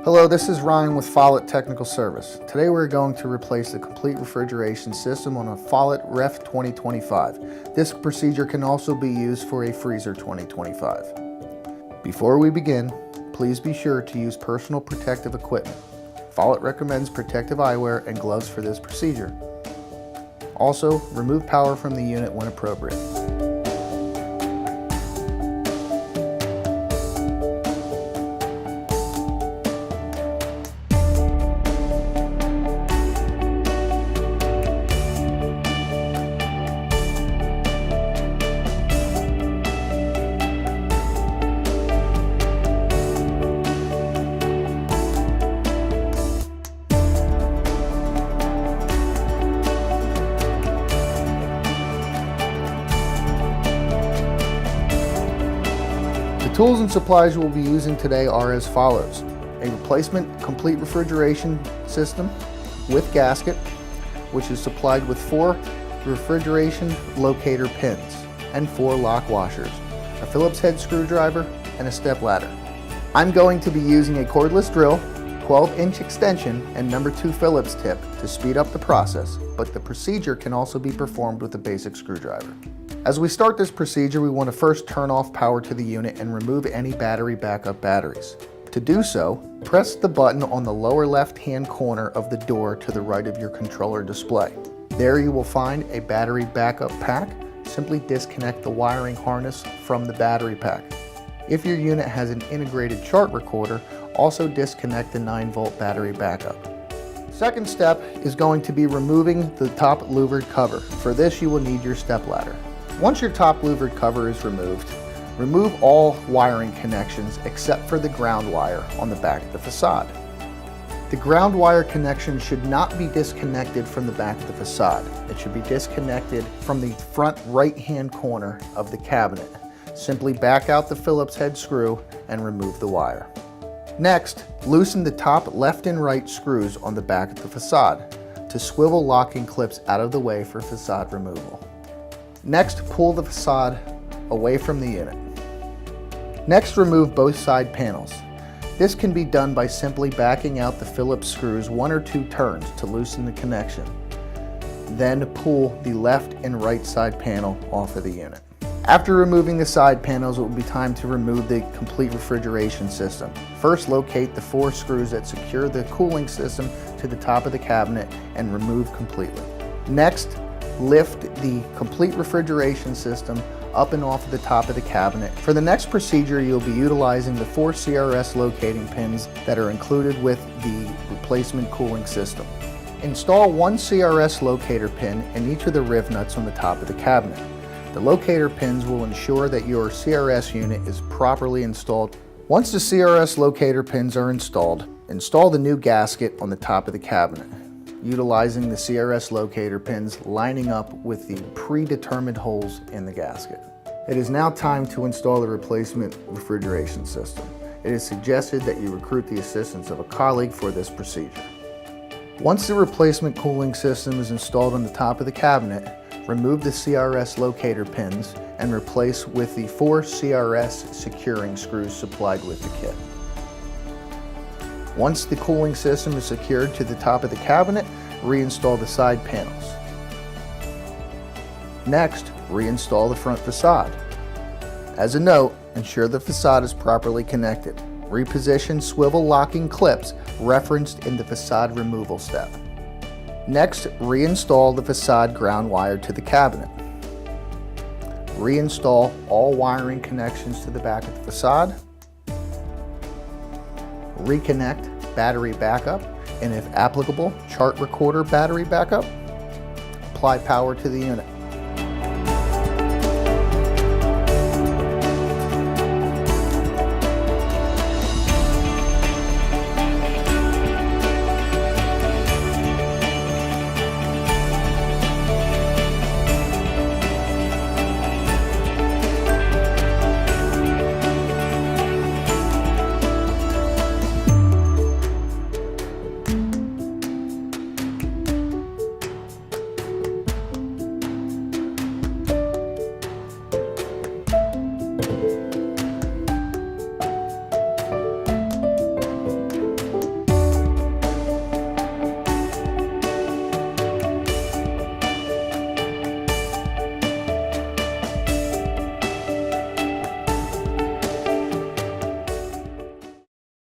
Hello, this is Ryan with Follett Technical Service. Today we're going to replace the complete refrigeration system on a Follett REF20 2025. This procedure can also be used for a freezer 2025. Before we begin, please be sure to use personal protective equipment. Follett recommends protective eyewear and gloves for this procedure. Also, remove power from the unit when appropriate. The tools and supplies you will be using today are as follows: a replacement complete refrigeration system with gasket, which is supplied with 4 refrigeration locator pins and 4 lock washers, a Phillips head screwdriver, and a step ladder. I'm going to be using a cordless drill, 12-inch extension, and number 2 Phillips tip to speed up the process, but the procedure can also be performed with a basic screwdriver. As we start this procedure, we want to first turn off power to the unit and remove any battery backup batteries. To do so, press the button on the lower left-hand corner of the door to the right of your controller display. There you will find a battery backup pack. Simply disconnect the wiring harness from the battery pack. If your unit has an integrated chart recorder, also disconnect the 9-volt battery backup. Second step is going to be removing the top louvered cover. For this, you will need your step ladder. Once your top louvered cover is removed, remove all wiring connections except for the ground wire on the back of the facade. The ground wire connection should not be disconnected from the back of the facade. It should be disconnected from the front right-hand corner of the cabinet. Simply back out the Phillips head screw and remove the wire. Next, loosen the top left and right screws on the back of the facade to swivel locking clips out of the way for facade removal. Next, pull the facade away from the unit. Next, remove both side panels. This can be done by simply backing out the Phillips screws 1 or 2 turns to loosen the connection. Then pull the left and right side panel off of the unit. After removing the side panels, it will be time to remove the complete refrigeration system. First, locate the 4 screws that secure the cooling system to the top of the cabinet and remove completely. Next, lift the complete refrigeration system up and off of the top of the cabinet. For the next procedure, you'll be utilizing the 4 CRS locating pins that are included with the replacement cooling system. Install 1 CRS locator pin in each of the riv nuts on the top of the cabinet. The locator pins will ensure that your CRS unit is properly installed. Once the CRS locator pins are installed, install the new gasket on the top of the cabinet, utilizing the CRS locator pins lining up with the predetermined holes in the gasket. It is now time to install the replacement refrigeration system. It is suggested that you recruit the assistance of a colleague for this procedure. Once the replacement cooling system is installed on the top of the cabinet, remove the CRS locator pins and replace with the 4 CRS securing screws supplied with the kit. Once the cooling system is secured to the top of the cabinet, reinstall the side panels. Next, reinstall the front facade. As a note, ensure the facade is properly connected. Reposition swivel locking clips referenced in the facade removal step. Next, reinstall the facade ground wire to the cabinet. Reinstall all wiring connections to the back of the facade. Reconnect battery backup, and if applicable, chart recorder battery backup. Apply power to the unit.